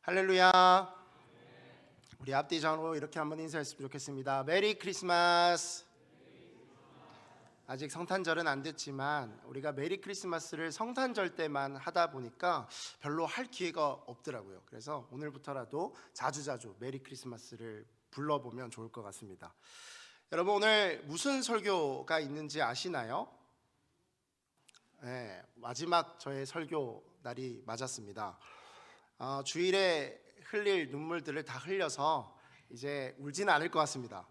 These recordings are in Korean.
할렐루야. 우리 앞뒤 전으로 이렇게 한번 인사했으면 좋겠습니다. 메리 크리스마스. 아직 성탄절은 안 됐지만 우리가 메리 크리스마스를 성탄절 때만 하다 보니까 별로 할 기회가 없더라고요. 그래서 오늘부터라도 자주자주 메리 크리스마스를 불러보면 좋을 것 같습니다. 여러분, 오늘 무슨 설교가 있는지 아시나요? 네, 마지막 저의 설교 날이 맞았습니다. 주일에 흘릴 눈물들을 다 흘려서 이제 울지는 않을 것 같습니다.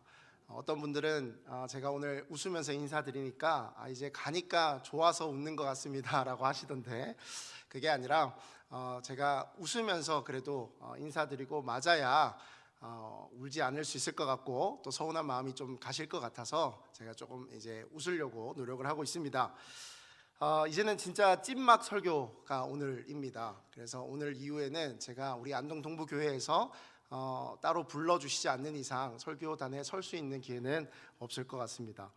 어떤 분들은 제가 오늘 웃으면서 인사드리니까 이제 가니까 좋아서 웃는 것 같습니다 라고 하시던데, 그게 아니라 제가 웃으면서 그래도 인사드리고 맞아야 울지 않을 수 있을 것 같고 또 서운한 마음이 좀 가실 것 같아서 제가 조금 이제 웃으려고 노력을 하고 있습니다. 이제는 진짜 찐막 설교가 오늘입니다. 그래서 오늘 이후에는 제가 우리 안동 동부교회에서 따로 불러주시지 않는 이상 설교단에 설 수 있는 기회는 없을 것 같습니다.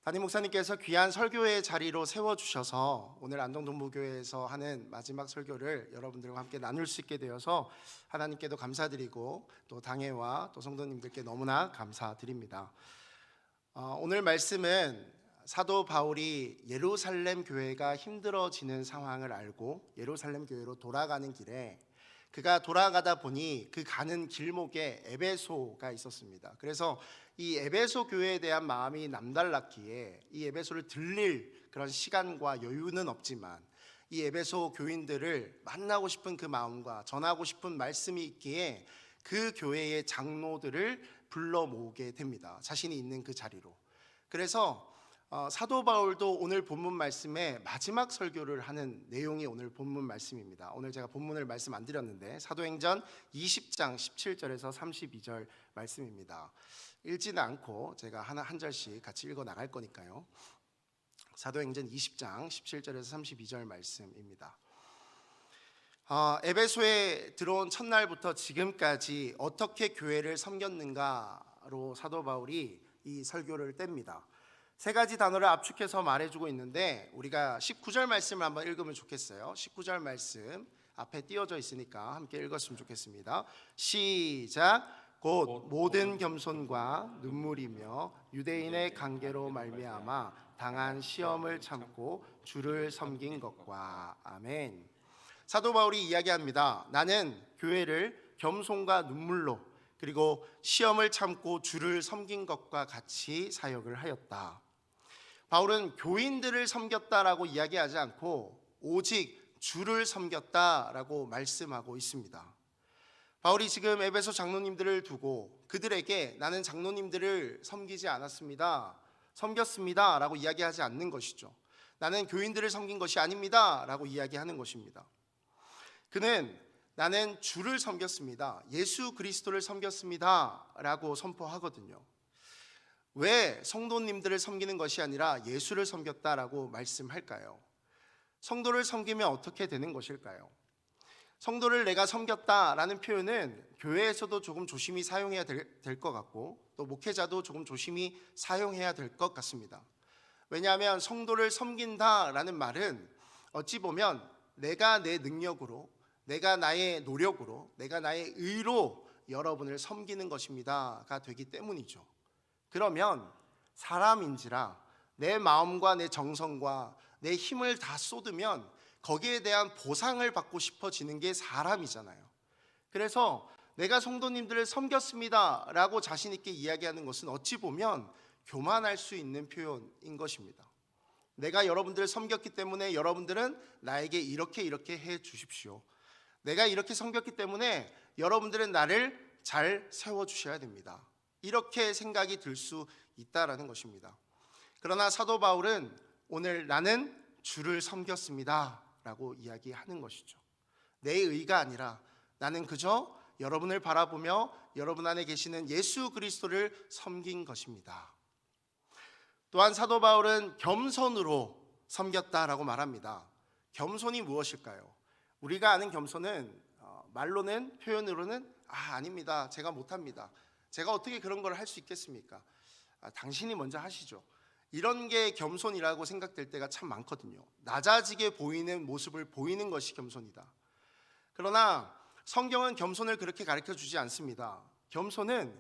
담임 목사님께서 귀한 설교의 자리로 세워주셔서 오늘 안동 동부교회에서 하는 마지막 설교를 여러분들과 함께 나눌 수 있게 되어서 하나님께도 감사드리고 또 당회와 또 성도님들께 너무나 감사드립니다. 오늘 말씀은 사도 바울이 예루살렘 교회가 힘들어지는 상황을 알고 예루살렘 교회로 돌아가는 길에 그가 돌아가다 보니 그 가는 길목에 에베소가 있었습니다. 그래서 이 에베소 교회에 대한 마음이 남달랐기에 이 에베소를 들릴 그런 시간과 여유는 없지만 이 에베소 교인들을 만나고 싶은 그 마음과 전하고 싶은 말씀이 있기에 그 교회의 장로들을 불러 모으게 됩니다. 자신이 있는 그 자리로. 그래서 사도 바울도 오늘 본문 말씀에 마지막 설교를 하는 내용이 오늘 본문 말씀입니다. 오늘 제가 본문을 말씀 안 드렸는데 사도행전 20장 17절에서 32절 말씀입니다. 읽지는 않고 제가 한 절씩 같이 읽어 나갈 거니까요. 사도행전 20장 17절에서 32절 말씀입니다. 에베소에 들어온 첫날부터 지금까지 어떻게 교회를 섬겼는가로 사도 바울이 이 설교를 뗍니다. 세 가지 단어를 압축해서 말해주고 있는데 우리가 19절 말씀을 한번 읽으면 좋겠어요. 19절 말씀 앞에 띄어져 있으니까 함께 읽었으면 좋겠습니다. 시작. 곧 모든 겸손과 눈물이며 유대인의 관계로 말미암아 당한 시험을 참고 주를 섬긴 것과. 아멘. 사도 바울이 이야기합니다. 나는 교회를 겸손과 눈물로 그리고 시험을 참고 주를 섬긴 것과 같이 사역을 하였다. 바울은 교인들을 섬겼다라고 이야기하지 않고 오직 주를 섬겼다라고 말씀하고 있습니다. 바울이 지금 에베소 장로님들을 두고 그들에게 나는 장로님들을 섬기지 않았습니다, 섬겼습니다 라고 이야기하지 않는 것이죠. 나는 교인들을 섬긴 것이 아닙니다 라고 이야기하는 것입니다. 그는 나는 주를 섬겼습니다, 예수 그리스도를 섬겼습니다 라고 선포하거든요. 왜 성도님들을 섬기는 것이 아니라 예수를 섬겼다라고 말씀할까요? 성도를 섬기면 어떻게 되는 것일까요? 성도를 내가 섬겼다라는 표현은 교회에서도 조금 조심히 사용해야 될 것 같고 또 목회자도 조금 조심히 사용해야 될 것 같습니다. 왜냐하면 성도를 섬긴다라는 말은 어찌 보면 내가 내 능력으로, 내가 나의 노력으로, 내가 나의 의로 여러분을 섬기는 것입니다가 되기 때문이죠. 그러면 사람인지라 내 마음과 내 정성과 내 힘을 다 쏟으면 거기에 대한 보상을 받고 싶어지는 게 사람이잖아요. 그래서 내가 성도님들을 섬겼습니다 라고 자신 있게 이야기하는 것은 어찌 보면 교만할 수 있는 표현인 것입니다. 내가 여러분들을 섬겼기 때문에 여러분들은 나에게 이렇게 해 주십시오. 내가 이렇게 섬겼기 때문에 여러분들은 나를 잘 세워주셔야 됩니다. 이렇게 생각이 들 수 있다라는 것입니다. 그러나 사도 바울은 오늘 나는 주를 섬겼습니다 라고 이야기하는 것이죠. 내 의가 아니라 나는 그저 여러분을 바라보며 여러분 안에 계시는 예수 그리스도를 섬긴 것입니다. 또한 사도 바울은 겸손으로 섬겼다라고 말합니다. 겸손이 무엇일까요? 우리가 아는 겸손은 말로는, 표현으로는 아닙니다, 제가 못합니다, 제가 어떻게 그런 걸 할 수 있겠습니까? 당신이 먼저 하시죠. 이런 게 겸손이라고 생각될 때가 참 많거든요. 낮아지게 보이는 모습을 보이는 것이 겸손이다. 그러나 성경은 겸손을 그렇게 가르쳐 주지 않습니다. 겸손은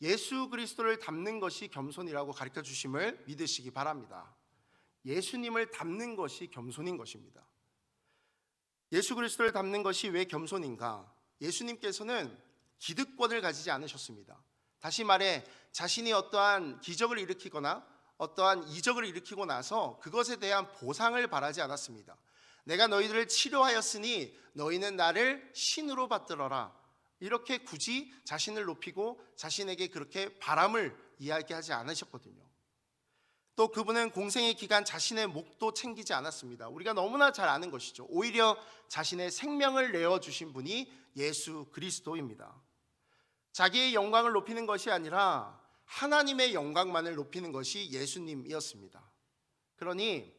예수 그리스도를 닮는 것이 겸손이라고 가르쳐 주심을 믿으시기 바랍니다. 예수님을 닮는 것이 겸손인 것입니다. 예수 그리스도를 닮는 것이 왜 겸손인가? 예수님께서는 기득권을 가지지 않으셨습니다. 다시 말해 자신이 어떠한 기적을 일으키거나 어떠한 이적을 일으키고 나서 그것에 대한 보상을 바라지 않았습니다. 내가 너희들을 치료하였으니 너희는 나를 신으로 받들어라. 이렇게 굳이 자신을 높이고 자신에게 그렇게 바람을 이야기하지 않으셨거든요. 또 그분은 공생의 기간 자신의 목도 챙기지 않았습니다. 우리가 너무나 잘 아는 것이죠. 오히려 자신의 생명을 내어주신 분이 예수 그리스도입니다. 자기의 영광을 높이는 것이 아니라 하나님의 영광만을 높이는 것이 예수님이었습니다. 그러니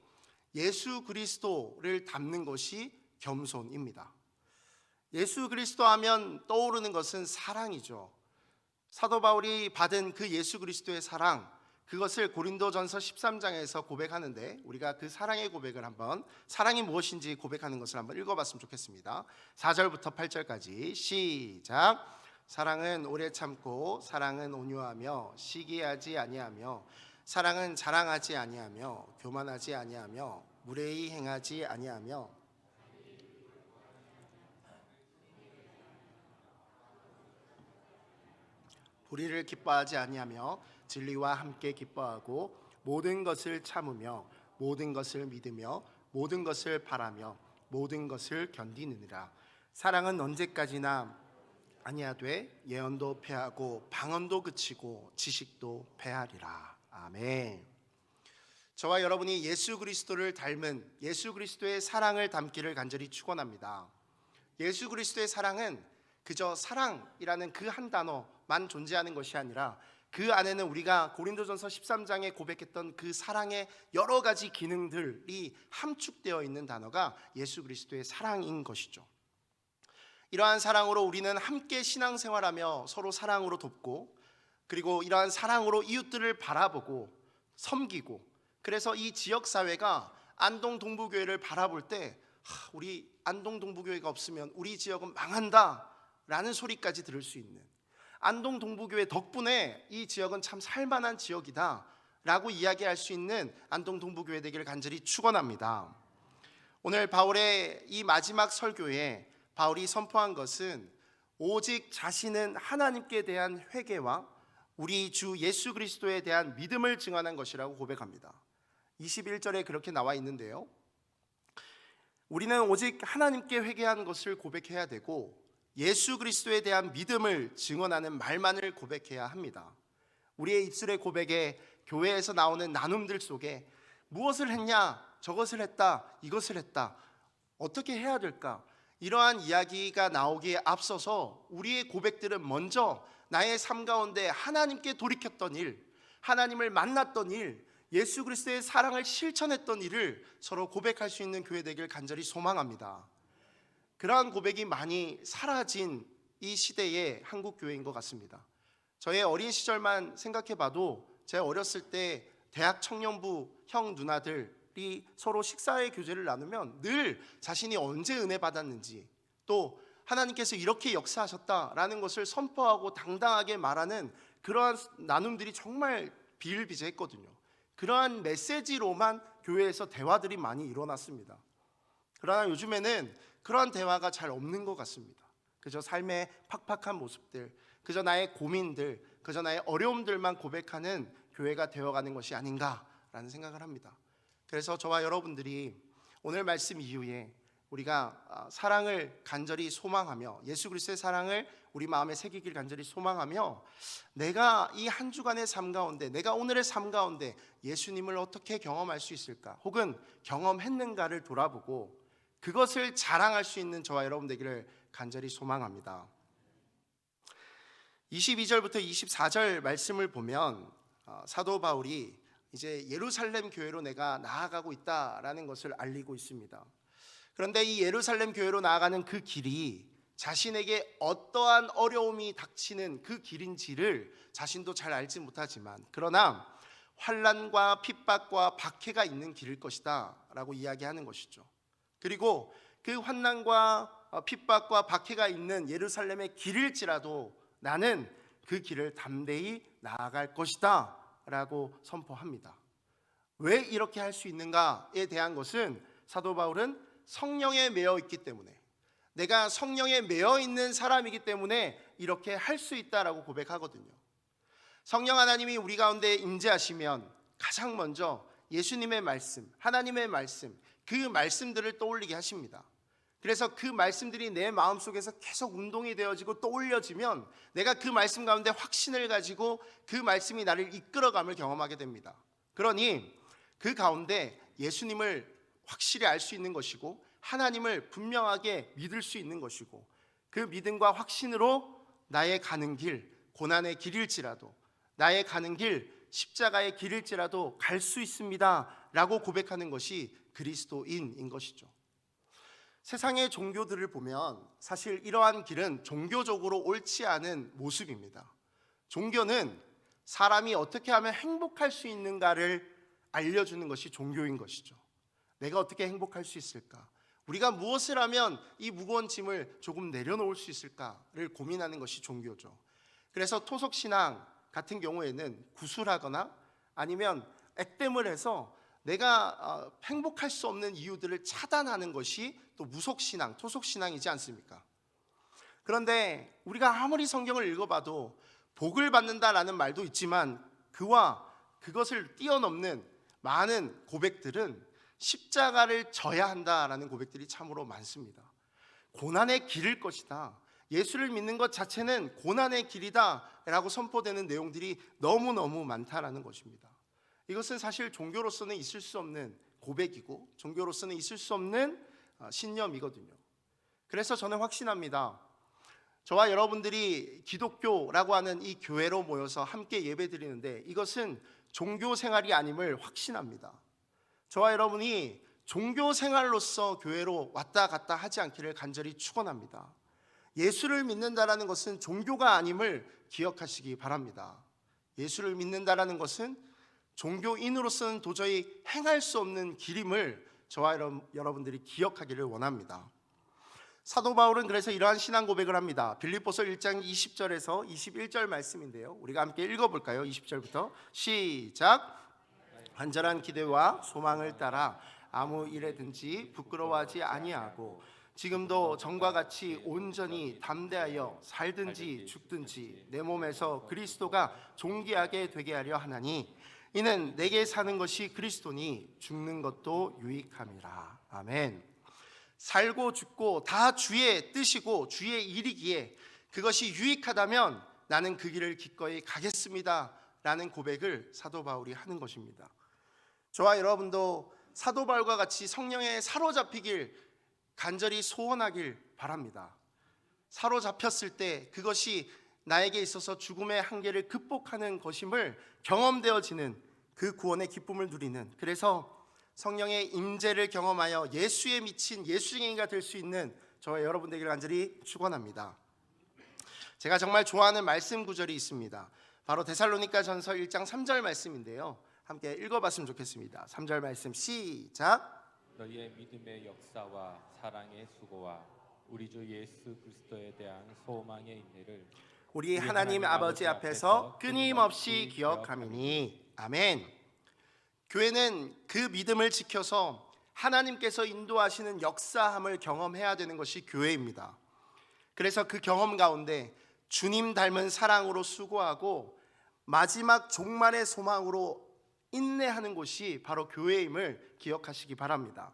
예수 그리스도를 닮는 것이 겸손입니다. 예수 그리스도 하면 떠오르는 것은 사랑이죠. 사도 바울이 받은 그 예수 그리스도의 사랑, 그것을 고린도전서 13장에서 고백하는데 우리가 그 사랑의 고백을 한번, 사랑이 무엇인지 고백하는 것을 한번 읽어봤으면 좋겠습니다. 4절부터 8절까지 시작. 사랑은 오래 참고, 사랑은 온유하며 시기하지 아니하며, 사랑은 자랑하지 아니하며 교만하지 아니하며 무례히 행하지 아니하며 불의를 기뻐하지 아니하며 진리와 함께 기뻐하고 모든 것을 참으며 모든 것을 믿으며 모든 것을 바라며 모든 것을 견디느니라. 사랑은 언제까지나 아니하되 예언도 패하고 방언도 그치고 지식도 패하리라. 아멘. 저와 여러분이 예수 그리스도를 닮은 예수 그리스도의 사랑을 담기를 간절히 축원합니다. 예수 그리스도의 사랑은 그저 사랑이라는 그 한 단어만 존재하는 것이 아니라 그 안에는 우리가 고린도전서 13장에 고백했던 그 사랑의 여러 가지 기능들이 함축되어 있는 단어가 예수 그리스도의 사랑인 것이죠. 이러한 사랑으로 우리는 함께 신앙생활하며 서로 사랑으로 돕고, 그리고 이러한 사랑으로 이웃들을 바라보고 섬기고, 그래서 이 지역사회가 안동 동부교회를 바라볼 때 우리 안동 동부교회가 없으면 우리 지역은 망한다 라는 소리까지 들을 수 있는, 안동 동부교회 덕분에 이 지역은 참 살만한 지역이다 라고 이야기할 수 있는 안동 동부교회 되기를 간절히 축원합니다. 오늘 바울의 이 마지막 설교에 바울이 선포한 것은 오직 자신은 하나님께 대한 회개와 우리 주 예수 그리스도에 대한 믿음을 증언한 것이라고 고백합니다. 21절에 그렇게 나와 있는데요, 우리는 오직 하나님께 회개하는 것을 고백해야 되고 예수 그리스도에 대한 믿음을 증언하는 말만을 고백해야 합니다. 우리의 입술의 고백에 교회에서 나오는 나눔들 속에 무엇을 했냐, 저것을 했다, 이것을 했다, 어떻게 해야 될까, 이러한 이야기가 나오기에 앞서서 우리의 고백들은 먼저 나의 삶 가운데 하나님께 돌이켰던 일, 하나님을 만났던 일, 예수 그리스도의 사랑을 실천했던 일을 서로 고백할 수 있는 교회 되길 간절히 소망합니다. 그러한 고백이 많이 사라진 이 시대의 한국 교회인 것 같습니다. 저의 어린 시절만 생각해 봐도 제 어렸을 때 대학 청년부 형 누나들이 서로 식사의 교제를 나누면 늘 자신이 언제 은혜 받았는지, 또 하나님께서 이렇게 역사하셨다라는 것을 선포하고 당당하게 말하는 그러한 나눔들이 정말 비일비재했거든요. 그러한 메시지로만 교회에서 대화들이 많이 일어났습니다. 그러나 요즘에는 그러한 대화가 잘 없는 것 같습니다. 그저 삶의 팍팍한 모습들, 그저 나의 고민들, 그저 나의 어려움들만 고백하는 교회가 되어가는 것이 아닌가라는 생각을 합니다. 그래서 저와 여러분들이 오늘 말씀 이후에 우리가 사랑을 간절히 소망하며 예수 그리스도의 사랑을 우리 마음에 새기길 간절히 소망하며, 내가 이 한 주간의 삶 가운데, 내가 오늘의 삶 가운데 예수님을 어떻게 경험할 수 있을까, 혹은 경험했는가를 돌아보고 그것을 자랑할 수 있는 저와 여러분 되기를 간절히 소망합니다. 22절부터 24절 말씀을 보면 사도 바울이 이제 예루살렘 교회로 내가 나아가고 있다라는 것을 알리고 있습니다. 그런데 이 예루살렘 교회로 나아가는 그 길이 자신에게 어떠한 어려움이 닥치는 그 길인지를 자신도 잘 알지 못하지만, 그러나 환난과 핍박과 박해가 있는 길일 것이다 라고 이야기하는 것이죠. 그리고 그 환난과 핍박과 박해가 있는 예루살렘의 길일지라도 나는 그 길을 담대히 나아갈 것이다 라고 선포합니다. 왜 이렇게 할 수 있는가에 대한 것은 사도 바울은 성령에 매여 있기 때문에, 내가 성령에 매여 있는 사람이기 때문에 이렇게 할 수 있다라고 고백하거든요. 성령 하나님이 우리 가운데 임재하시면 가장 먼저 예수님의 말씀, 하나님의 말씀, 그 말씀들을 떠올리게 하십니다. 그래서 그 말씀들이 내 마음속에서 계속 운동이 되어지고 떠올려지면 내가 그 말씀 가운데 확신을 가지고 그 말씀이 나를 이끌어감을 경험하게 됩니다. 그러니 그 가운데 예수님을 확실히 알 수 있는 것이고 하나님을 분명하게 믿을 수 있는 것이고 그 믿음과 확신으로 나의 가는 길, 고난의 길일지라도, 나의 가는 길, 십자가의 길일지라도 갈 수 있습니다 라고 고백하는 것이 그리스도인인 것이죠. 세상의 종교들을 보면 사실 이러한 길은 종교적으로 옳지 않은 모습입니다. 종교는 사람이 어떻게 하면 행복할 수 있는가를 알려주는 것이 종교인 것이죠. 내가 어떻게 행복할 수 있을까? 우리가 무엇을 하면 이 무거운 짐을 조금 내려놓을 수 있을까를 고민하는 것이 종교죠. 그래서 토속신앙 같은 경우에는 구술하거나 아니면 액땜을 해서 내가 행복할 수 없는 이유들을 차단하는 것이 또 무속신앙, 토속신앙이지 않습니까? 그런데 우리가 아무리 성경을 읽어봐도 복을 받는다라는 말도 있지만 그와 그것을 뛰어넘는 많은 고백들은 십자가를 져야 한다라는 고백들이 참으로 많습니다. 고난의 길일 것이다, 예수를 믿는 것 자체는 고난의 길이다 라고 선포되는 내용들이 너무너무 많다라는 것입니다. 이것은 사실 종교로서는 있을 수 없는 고백이고 종교로서는 있을 수 없는 신념이거든요. 그래서 저는 확신합니다. 저와 여러분들이 기독교라고 하는 이 교회로 모여서 함께 예배드리는데 이것은 종교 생활이 아님을 확신합니다. 저와 여러분이 종교 생활로서 교회로 왔다 갔다 하지 않기를 간절히 축원합니다. 예수를 믿는다라는 것은 종교가 아님을 기억하시기 바랍니다. 예수를 믿는다라는 것은 종교인으로서는 도저히 행할 수 없는 길임을 저와 여러분들이 기억하기를 원합니다. 사도 바울은 그래서 이러한 신앙 고백을 합니다. 빌립보서 1장 20절에서 21절 말씀인데요, 우리가 함께 읽어볼까요? 20절부터 시작. 간절한 기대와 소망을 따라 아무 일에든지 부끄러워하지 아니하고 지금도 전과 같이 온전히 담대하여 살든지 죽든지 내 몸에서 그리스도가 존귀하게 되게 하려 하나니 이는 내게 사는 것이 그리스도니 죽는 것도 유익함이라. 아멘. 살고 죽고 다 주의 뜻이고 주의 일이기에 그것이 유익하다면 나는 그 길을 기꺼이 가겠습니다 라는 고백을 사도 바울이 하는 것입니다. 저와 여러분도 사도 바울과 같이 성령에 사로잡히길 간절히 소원하길 바랍니다. 사로잡혔을 때 그것이 나에게 있어서 죽음의 한계를 극복하는 것임을 경험되어지는 그 구원의 기쁨을 누리는, 그래서 성령의 임재를 경험하여 예수에 미친 예수쟁이가 될 수 있는 저와 여러분들에게 간절히 축원합니다. 제가 정말 좋아하는 말씀 구절이 있습니다. 바로 데살로니가 전서 1장 3절 말씀인데요, 함께 읽어봤으면 좋겠습니다. 3절 말씀 시작. 너희의 믿음의 역사와 사랑의 수고와 우리 주 예수 그리스도에 대한 소망의 인내를 우리 하나님 아버지 앞에서 끊임없이 기억하미니. 아멘. 교회는 그 믿음을 지켜서 하나님께서 인도하시는 역사함을 경험해야 되는 것이 교회입니다. 그래서 그 경험 가운데 주님 닮은 사랑으로 수고하고 마지막 종말의 소망으로 인내하는 곳이 바로 교회임을 기억하시기 바랍니다.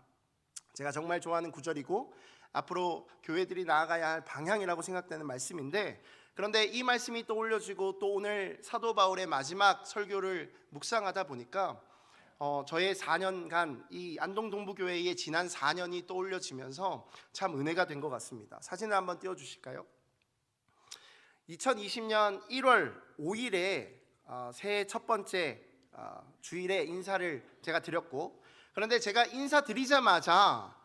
제가 정말 좋아하는 구절이고 앞으로 교회들이 나아가야 할 방향이라고 생각되는 말씀인데, 그런데 이 말씀이 떠올려지고 또 오늘 사도 바울의 마지막 설교를 묵상하다 보니까 저의 4년간 이 안동동부교회의 지난 4년이 떠올려지면서 참 은혜가 된 것 같습니다. 사진을 한번 띄워주실까요? 2020년 1월 5일에 새해 첫 번째 주일에 인사를 제가 드렸고, 그런데 제가 인사드리자마자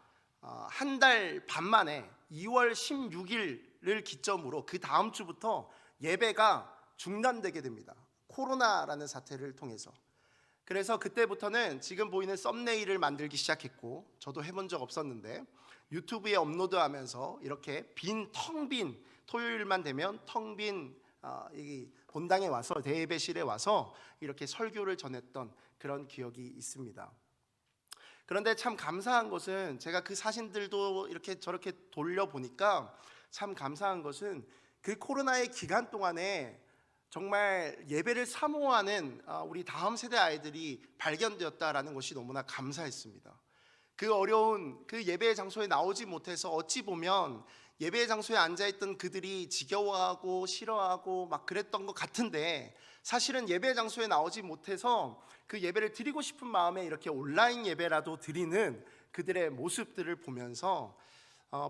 한 달 반 만에 2월 16일을 기점으로 그 다음 주부터 예배가 중단되게 됩니다. 코로나라는 사태를 통해서. 그래서 그때부터는 지금 보이는 썸네일을 만들기 시작했고, 저도 해본 적 없었는데 유튜브에 업로드하면서 이렇게 텅 빈 토요일만 되면 텅 빈 이 본당에 와서 대예배실에 와서 이렇게 설교를 전했던 그런 기억이 있습니다. 그런데 참 감사한 것은 제가 그 사진들도 이렇게 저렇게 돌려보니까 참 감사한 것은 그 코로나의 기간 동안에 정말 예배를 사모하는 우리 다음 세대 아이들이 발견되었다라는 것이 너무나 감사했습니다. 그 어려운 그 예배의 장소에 나오지 못해서 어찌 보면 예배의 장소에 앉아있던 그들이 지겨워하고 싫어하고 막 그랬던 것 같은데, 사실은 예배 장소에 나오지 못해서 그 예배를 드리고 싶은 마음에 이렇게 온라인 예배라도 드리는 그들의 모습들을 보면서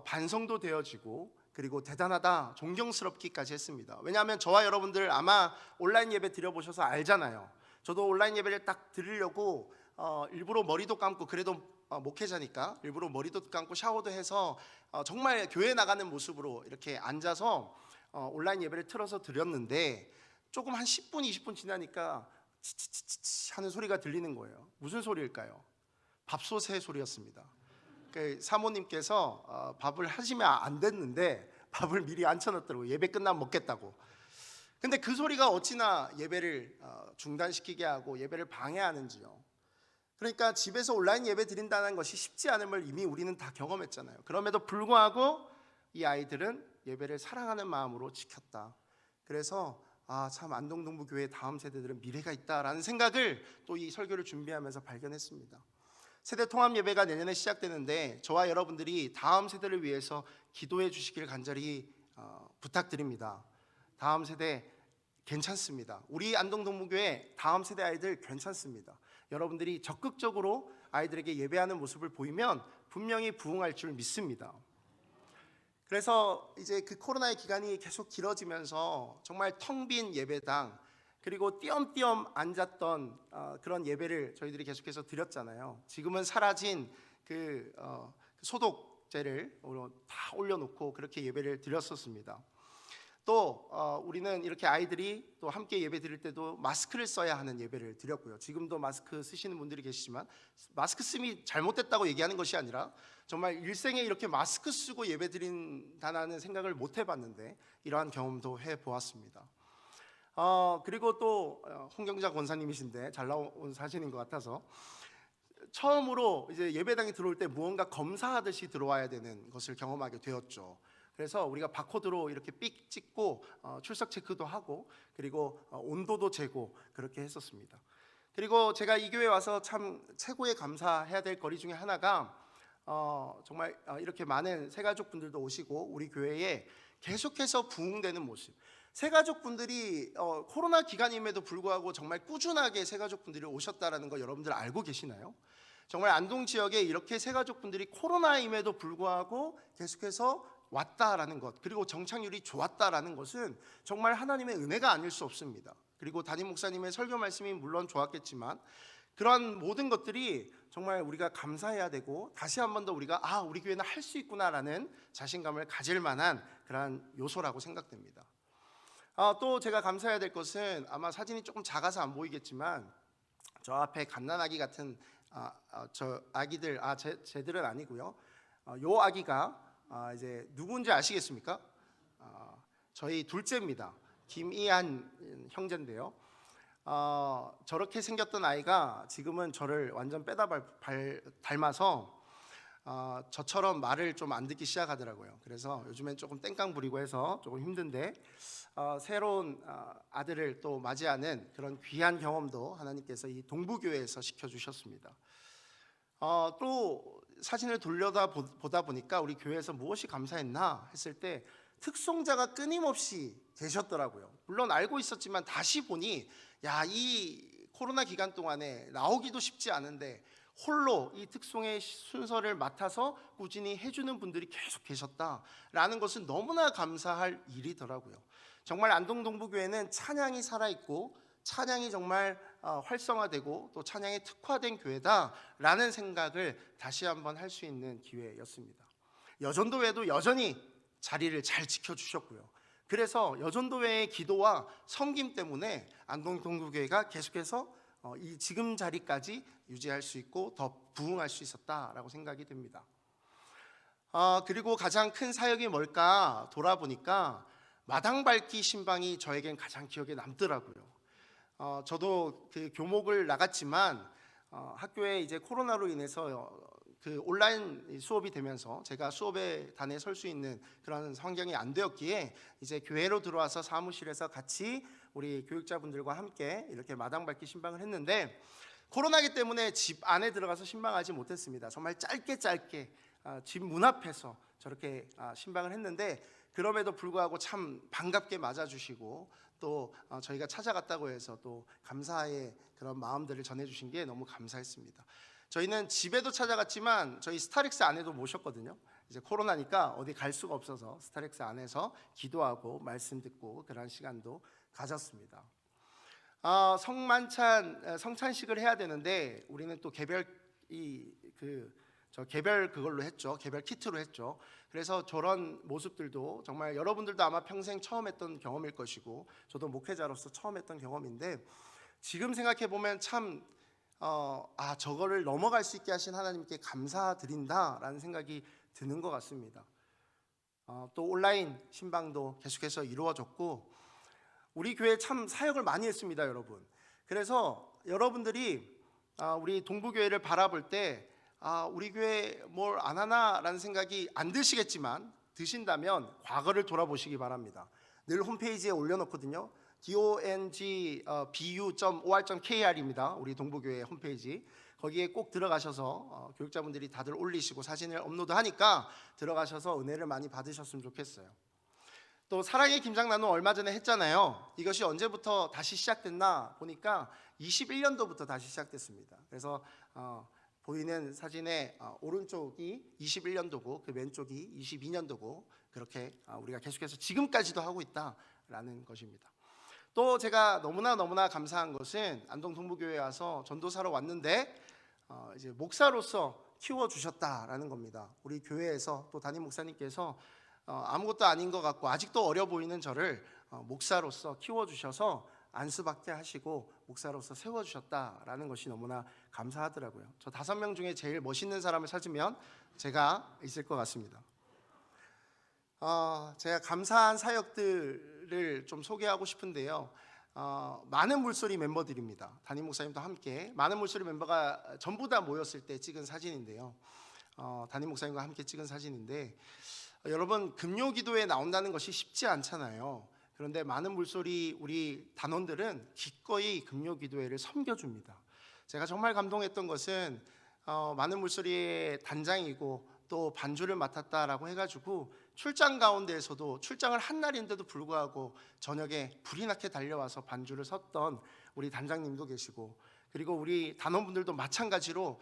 반성도 되어지고, 그리고 대단하다, 존경스럽기까지 했습니다. 왜냐하면 저와 여러분들 아마 온라인 예배 드려보셔서 알잖아요. 저도 온라인 예배를 딱 드리려고 일부러 머리도 감고, 그래도 목회자니까 일부러 머리도 감고 샤워도 해서 정말 교회 나가는 모습으로 이렇게 앉아서 온라인 예배를 틀어서 드렸는데, 조금 한 10분 20분 지나니까 치치치치 하는 소리가 들리는 거예요. 무슨 소리일까요? 밥솥의 소리였습니다. 그 사모님께서 밥을 하시면 안 됐는데 밥을 미리 앉혀놨더라고요. 예배 끝나면 먹겠다고. 근데 그 소리가 어찌나 예배를 중단시키게 하고 예배를 방해하는지요. 그러니까 집에서 온라인 예배 드린다는 것이 쉽지 않음을 이미 우리는 다 경험했잖아요. 그럼에도 불구하고 이 아이들은 예배를 사랑하는 마음으로 지켰다. 그래서 참 안동동부교회 다음 세대들은 미래가 있다라는 생각을 또 이 설교를 준비하면서 발견했습니다. 세대 통합 예배가 내년에 시작되는데 저와 여러분들이 다음 세대를 위해서 기도해 주시길 간절히 부탁드립니다. 다음 세대 괜찮습니다. 우리 안동동부교회 다음 세대 아이들 괜찮습니다. 여러분들이 적극적으로 아이들에게 예배하는 모습을 보이면 분명히 부흥할 줄 믿습니다. 그래서 이제 그 코로나의 기간이 계속 길어지면서 정말 텅 빈 예배당, 그리고 띄엄띄엄 앉았던 그런 예배를 저희들이 계속해서 드렸잖아요. 지금은 사라진 그 소독제를 다 올려놓고 그렇게 예배를 드렸었습니다. 또 우리는 이렇게 아이들이 또 함께 예배 드릴 때도 마스크를 써야 하는 예배를 드렸고요. 지금도 마스크 쓰시는 분들이 계시지만 마스크 쓰기 잘못됐다고 얘기하는 것이 아니라 정말 일생에 이렇게 마스크 쓰고 예배 드린다는 생각을 못 해봤는데 이러한 경험도 해보았습니다. 그리고 또 홍경자 권사님이신데 잘 나온 사진인 것 같아서 처음으로 이제 예배당에 들어올 때 무언가 검사하듯이 들어와야 되는 것을 경험하게 되었죠. 그래서 우리가 바코드로 이렇게 삑 찍고 출석 체크도 하고, 그리고 온도도 재고 그렇게 했었습니다. 그리고 제가 이 교회 와서 참 최고의 감사해야 될 거리 중에 하나가 정말 이렇게 많은 새가족분들도 오시고 우리 교회에 계속해서 부흥되는 모습. 새가족분들이 코로나 기간임에도 불구하고 정말 꾸준하게 새가족분들이 오셨다라는 거 여러분들 알고 계시나요? 정말 안동 지역에 이렇게 새가족분들이 코로나임에도 불구하고 계속해서 왔다라는 것, 그리고 정착률이 좋았다라는 것은 정말 하나님의 은혜가 아닐 수 없습니다. 그리고 담임 목사님의 설교 말씀이 물론 좋았겠지만 그런 모든 것들이 정말 우리가 감사해야 되고, 다시 한 번 더 우리가 우리 교회는 할 수 있구나라는 자신감을 가질 만한 그런 요소라고 생각됩니다. 또 제가 감사해야 될 것은, 아마 사진이 조금 작아서 안 보이겠지만 저 앞에 갓난아기 같은 저 아기들, 쟤들은 아니고요. 요 아기가 이제 누구인지 아시겠습니까? 저희 둘째입니다. 김이한 형제인데요. 저렇게 생겼던 아이가 지금은 저를 완전 빼다 닮아서 저처럼 말을 좀 안 듣기 시작하더라고요. 그래서 요즘엔 조금 땡깡 부리고 해서 조금 힘든데 새로운 아들을 또 맞이하는 그런 귀한 경험도 하나님께서 이 동부교회에서 시켜주셨습니다. 또 사진을 보다 보니까 우리 교회에서 무엇이 감사했나 했을 때 특송자가 끊임없이 계셨더라고요. 물론 알고 있었지만 다시 보니 이 코로나 기간 동안에 나오기도 쉽지 않은데 홀로 이 특송의 순서를 맡아서 꾸준히 해주는 분들이 계속 계셨다라는 것은 너무나 감사할 일이더라고요. 정말 안동동부교회는 찬양이 살아있고 찬양이 정말 활성화되고 또 찬양에 특화된 교회다라는 생각을 다시 한번 할 수 있는 기회였습니다. 여전도회도 여전히 자리를 잘 지켜주셨고요. 그래서 여전도회의 기도와 섬김 때문에 안동동부교회가 계속해서 이 지금 자리까지 유지할 수 있고 더 부흥할 수 있었다라고 생각이 됩니다. 그리고 가장 큰 사역이 뭘까 돌아보니까 마당 밟기 신방이 저에겐 가장 기억에 남더라고요. 저도 그 교목을 나갔지만 학교에 이제 코로나로 인해서 그 온라인 수업이 되면서 제가 수업에 단에 설 수 있는 그런 환경이 안 되었기에 이제 교회로 들어와서 사무실에서 같이 우리 교육자분들과 함께 이렇게 마당 밟기 신방을 했는데, 코로나기 때문에 집 안에 들어가서 신방하지 못했습니다. 정말 짧게 집 문 앞에서 저렇게 신방을 했는데, 그럼에도 불구하고 참 반갑게 맞아주시고 또 저희가 찾아갔다고 해서 또 감사의 그런 마음들을 전해주신 게 너무 감사했습니다. 저희는 집에도 찾아갔지만 저희 스타렉스 안에도 모셨거든요. 이제 코로나니까 어디 갈 수가 없어서 스타렉스 안에서 기도하고 말씀 듣고 그런 시간도 가졌습니다. 성찬식을 해야 되는데 우리는 또 개별 그걸로 했죠. 개별 키트로 했죠. 그래서 저런 모습들도 정말 여러분들도 아마 평생 처음 했던 경험일 것이고 저도 목회자로서 처음 했던 경험인데, 지금 생각해 보면 참 저거를 넘어갈 수 있게 하신 하나님께 감사드린다라는 생각이 드는 것 같습니다. 또 온라인 신방도 계속해서 이루어졌고 우리 교회 참 사역을 많이 했습니다, 여러분. 그래서 여러분들이 우리 동부교회를 바라볼 때 우리 교회 뭘 안 하나라는 생각이 안 드시겠지만, 드신다면 과거를 돌아보시기 바랍니다. 늘 홈페이지에 올려놓거든요. dongbu.or.kr입니다. 우리 동부교회 홈페이지. 거기에 꼭 들어가셔서 교육자분들이 다들 올리시고 사진을 업로드하니까 들어가셔서 은혜를 많이 받으셨으면 좋겠어요. 또 사랑의 김장 나눔 얼마 전에 했잖아요. 이것이 언제부터 다시 시작됐나 보니까 21년도부터 다시 시작됐습니다. 그래서 보이는 사진의 오른쪽이 21년도고 그 왼쪽이 22년도고 그렇게 우리가 계속해서 지금까지도 하고 있다라는 것입니다. 또 제가 너무나 감사한 것은 안동 동부교회에 와서 전도사로 왔는데 이제 목사로서 키워주셨다라는 겁니다. 우리 교회에서 또 담임 목사님께서 아무것도 아닌 것 같고 아직도 어려 보이는 저를 목사로서 키워주셔서 안수받게 하시고 목사로서 세워주셨다라는 것이 너무나 감사하더라고요. 저 5명 중에 제일 멋있는 사람을 찾으면 제가 있을 것 같습니다. 제가 감사한 사역들을 좀 소개하고 싶은데요. 많은 물소리 멤버들입니다. 담임 목사님도 함께 많은 물소리 멤버가 전부 다 모였을 때 찍은 사진인데요. 담임 목사님과 함께 찍은 사진인데, 여러분 금요기도에 나온다는 것이 쉽지 않잖아요. 그런데 많은 물소리 우리 단원들은 기꺼이 금요기도회를 섬겨줍니다. 제가 정말 감동했던 것은 많은 물소리의 단장이고 또 반주를 맡았다라고 해가지고 출장 가운데에서도 출장을 한 날인데도 불구하고 저녁에 불이 나게 달려와서 반주를 섰던 우리 단장님도 계시고, 그리고 우리 단원분들도 마찬가지로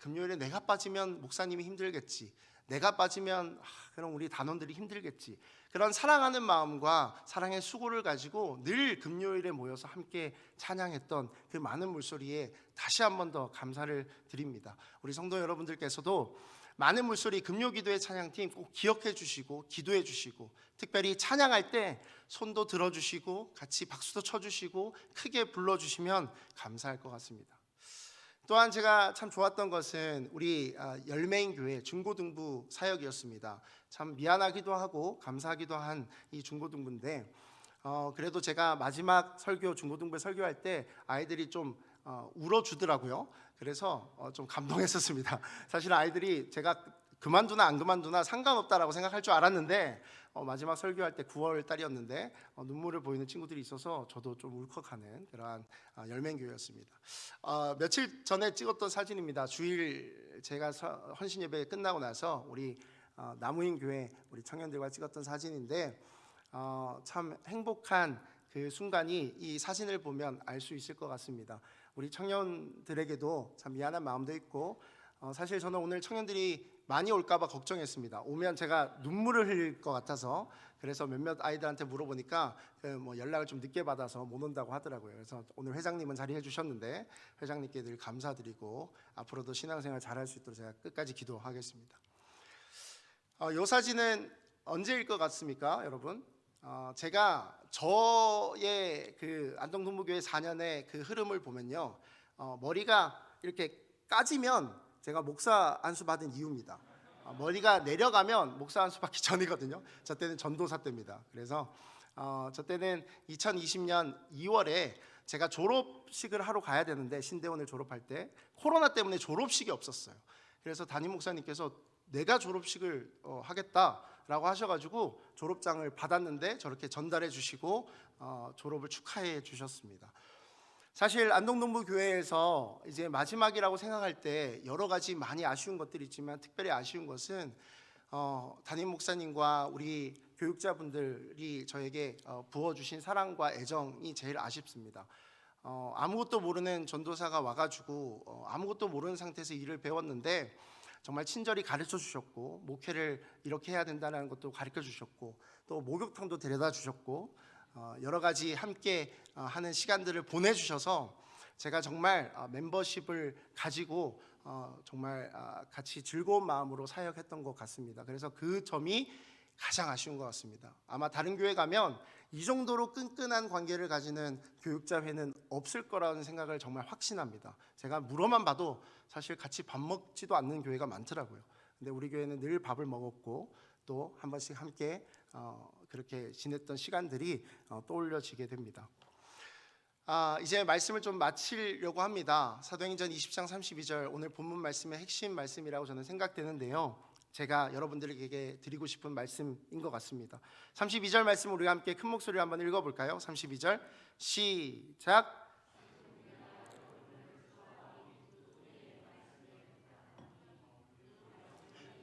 금요일에 내가 빠지면 목사님이 힘들겠지, 내가 빠지면 그럼 우리 단원들이 힘들겠지, 그런 사랑하는 마음과 사랑의 수고를 가지고 늘 금요일에 모여서 함께 찬양했던 그 많은 물소리에 다시 한 번 더 감사를 드립니다. 우리 성도 여러분들께서도 많은 물소리 금요기도의 찬양팀 꼭 기억해 주시고 기도해 주시고, 특별히 찬양할 때 손도 들어주시고 같이 박수도 쳐주시고 크게 불러주시면 감사할 것 같습니다. 또한 제가 참 좋았던 것은 우리 열매인 교회 중고등부 사역이었습니다. 참 미안하기도 하고 감사하기도 한 이 중고등부인데, 그래도 제가 마지막 설교 중고등부에 설교할 때 아이들이 좀 울어주더라고요. 그래서 좀 감동했었습니다. 사실 아이들이 제가 그만두나 안 그만두나 상관없다라고 생각할 줄 알았는데 마지막 설교할 때 9월 달이었는데 눈물을 보이는 친구들이 있어서 저도 좀 울컥하는 그러한 열매교회였습니다. 며칠 전에 찍었던 사진입니다. 주일 제가 헌신 예배 끝나고 나서 우리 나무인 교회 우리 청년들과 찍었던 사진인데, 참 행복한 그 순간이 이 사진을 보면 알 수 있을 것 같습니다. 우리 청년들에게도 참 미안한 마음도 있고, 사실 저는 오늘 청년들이 많이 올까봐 걱정했습니다. 오면 제가 눈물을 흘릴 것 같아서, 그래서 몇몇 아이들한테 물어보니까 연락을 좀 늦게 받아서 못 온다고 하더라고요. 그래서 오늘 회장님은 자리해 주셨는데 회장님께 늘 감사드리고 앞으로도 신앙생활 잘할 수 있도록 제가 끝까지 기도하겠습니다. 이 사진은 언제일 것 같습니까, 여러분? 제가 저의 그 안동동부교회 4년의 그 흐름을 보면요, 머리가 이렇게 까지면 제가 목사 안수 받은 이유입니다. 머리가 내려가면 목사 안수 받기 전이거든요. 저 때는 전도사 때입니다. 그래서 저 때는 2020년 2월에 제가 졸업식을 하러 가야 되는데, 신대원을 졸업할 때 코로나 때문에 졸업식이 없었어요. 그래서 담임 목사님께서 내가 졸업식을 하겠다라고 하셔가지고 졸업장을 받았는데 저렇게 전달해 주시고 졸업을 축하해 주셨습니다. 사실 안동동부교회에서 이제 마지막이라고 생각할 때 여러 가지 많이 아쉬운 것들이 있지만, 특별히 아쉬운 것은 담임 목사님과 우리 교육자분들이 저에게 부어주신 사랑과 애정이 제일 아쉽습니다. 아무것도 모르는 전도사가 와가지고 아무것도 모르는 상태에서 일을 배웠는데 정말 친절히 가르쳐 주셨고, 목회를 이렇게 해야 된다는 것도 가르쳐 주셨고, 또 목욕탕도 데려다 주셨고, 여러 가지 함께 하는 시간들을 보내주셔서 제가 정말 멤버십을 가지고 정말 같이 즐거운 마음으로 사역했던 것 같습니다. 그래서 그 점이 가장 아쉬운 것 같습니다. 아마 다른 교회 가면 이 정도로 끈끈한 관계를 가지는 교육자회는 없을 거라는 생각을 정말 확신합니다. 제가 물어만 봐도 사실 같이 밥 먹지도 않는 교회가 많더라고요. 근데 우리 교회는 늘 밥을 먹었고 또 한 번씩 함께 그렇게 지냈던 시간들이 떠올려지게 됩니다. 이제 말씀을 좀 마치려고 합니다. 사도행전 20장 32절, 오늘 본문 말씀의 핵심 말씀이라고 저는 생각되는데요, 제가 여러분들에게 드리고 싶은 말씀인 것 같습니다. 32절 말씀 우리가 함께 큰 목소리로 한번 읽어볼까요? 32절 시작.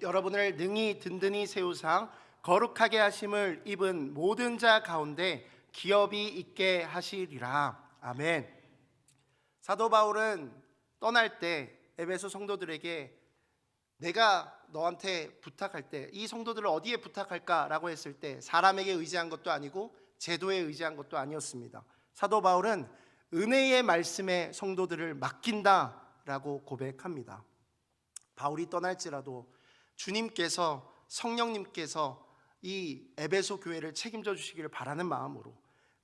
여러분을 능히 든든히 세우사 거룩하게 하심을 입은 모든 자 가운데 기업이 있게 하시리라. 아멘. 사도 바울은 떠날 때 에베소 성도들에게 내가 너한테 부탁할 때, 이 성도들을 어디에 부탁할까라고 했을 때 사람에게 의지한 것도 아니고 제도에 의지한 것도 아니었습니다. 사도 바울은 은혜의 말씀에 성도들을 맡긴다라고 고백합니다. 바울이 떠날지라도 주님께서, 성령님께서 이 에베소 교회를 책임져 주시기를 바라는 마음으로,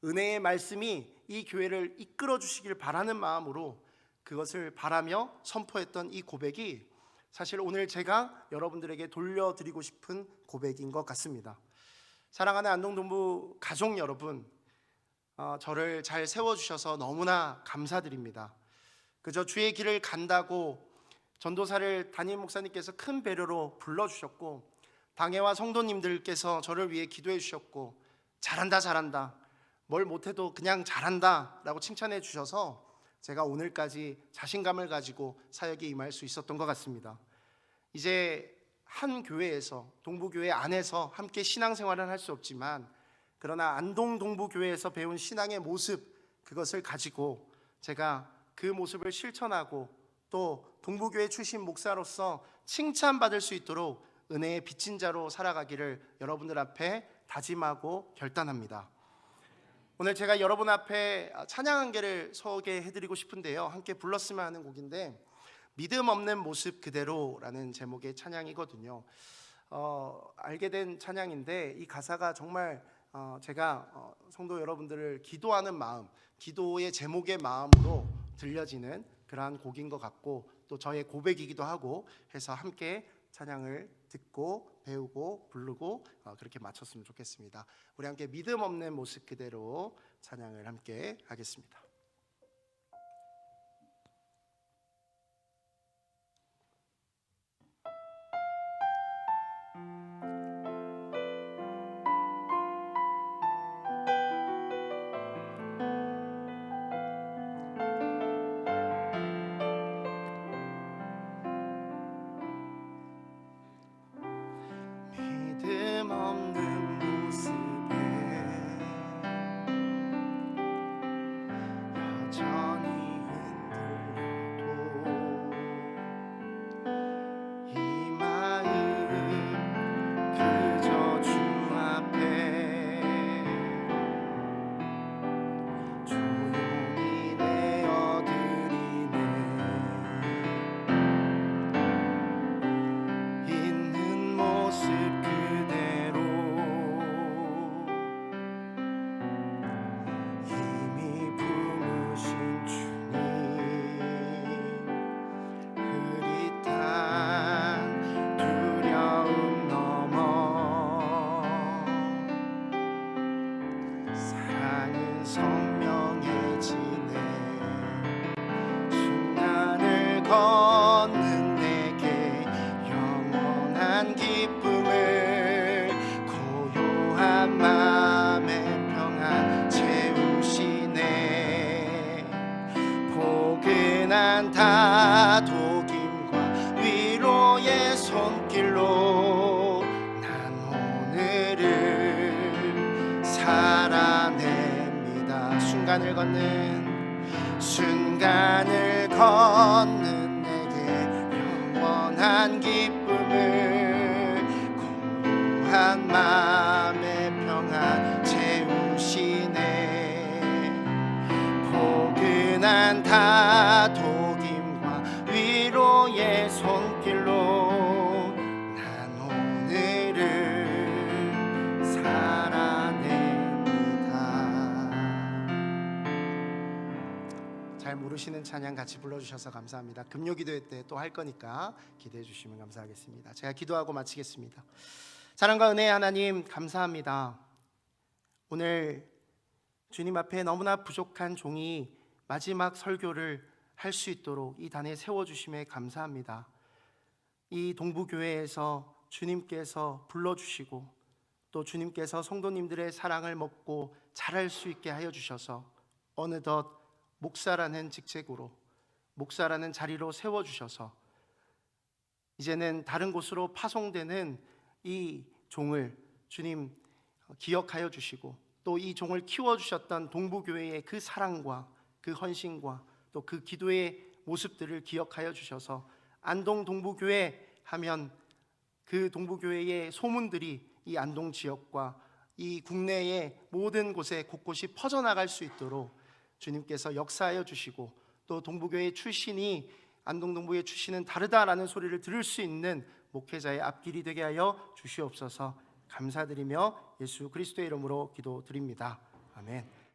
은혜의 말씀이 이 교회를 이끌어 주시기를 바라는 마음으로 그것을 바라며 선포했던 이 고백이 사실 오늘 제가 여러분들에게 돌려드리고 싶은 고백인 것 같습니다. 사랑하는 안동동부 가족 여러분, 저를 잘 세워주셔서 너무나 감사드립니다. 그저 주의 길을 간다고 전도사를 담임 목사님께서 큰 배려로 불러주셨고, 당회와 성도님들께서 저를 위해 기도해 주셨고, 잘한다 잘한다, 뭘 못해도 그냥 잘한다 라고 칭찬해 주셔서 제가 오늘까지 자신감을 가지고 사역에 임할 수 있었던 것 같습니다. 이제 한 교회에서, 동부교회 안에서 함께 신앙생활은 할 수 없지만, 그러나 안동동부교회에서 배운 신앙의 모습, 그것을 가지고 제가 그 모습을 실천하고 또 동부교회 출신 목사로서 칭찬받을 수 있도록 은혜의 빚진 자로 살아가기를 여러분들 앞에 다짐하고 결단합니다. 오늘 제가 여러분 앞에 찬양 한 개를 소개해드리고 싶은데요, 함께 불렀으면 하는 곡인데, 믿음 없는 모습 그대로라는 제목의 찬양이거든요. 알게 된 찬양인데 이 가사가 정말 제가 성도 여러분들을 기도하는 마음, 기도의 제목의 마음으로 들려지는 그러한 곡인 것 같고, 또 저의 고백이기도 하고 해서 함께 찬양을 듣고 배우고 부르고 그렇게 마쳤으면 좋겠습니다. 우리 함께 믿음 없는 모습 그대로 찬양을 함께 하겠습니다. 믿음 없는 모습에 사랑은 선명해지네. 순간을 걷는 내게 영원한 기쁨을 고요한 마음의 평안 채우시네. 포근한 다독임과 위로의 손길로 난 오늘을 살아냅니다. 순간을 걷는 내게 영원한 기쁨을 고요한 마음의 평안 채우시네. 포근한 다독임과 위로의 손길로 난 오늘을 살아냅니다. 잘 모르시는 찬양 같이 불러주셔서 감사합니다. 금요기도회 때 또 할 거니까 기대해 주시면 감사하겠습니다. 제가 기도하고 마치겠습니다. 사랑과 은혜의 하나님, 감사합니다. 오늘 주님 앞에 너무나 부족한 종이 마지막 설교를 할 수 있도록 이 단에 세워주심에 감사합니다. 이 동부교회에서 주님께서 불러주시고 또 주님께서 성도님들의 사랑을 먹고 자랄 수 있게 하여 주셔서 어느덧 목사라는 직책으로, 목사라는 자리로 세워주셔서 이제는 다른 곳으로 파송되는 이 종을 주님 기억하여 주시고 또 이 종을 키워주셨던 동부교회의 그 사랑과 그 헌신과 또 그 기도의 모습들을 기억하여 주셔서 안동 동부교회 하면 그 동부교회의 소문들이 이 안동 지역과 이 국내의 모든 곳에 곳곳이 퍼져나갈 수 있도록 주님께서 역사하여 주시고 또 동부교회 출신이 안동 동부의 출신은 다르다라는 소리를 들을 수 있는 목회자의 앞길이 되게 하여 주시옵소서. 감사드리며 예수 그리스도의 이름으로 기도드립니다. 아멘.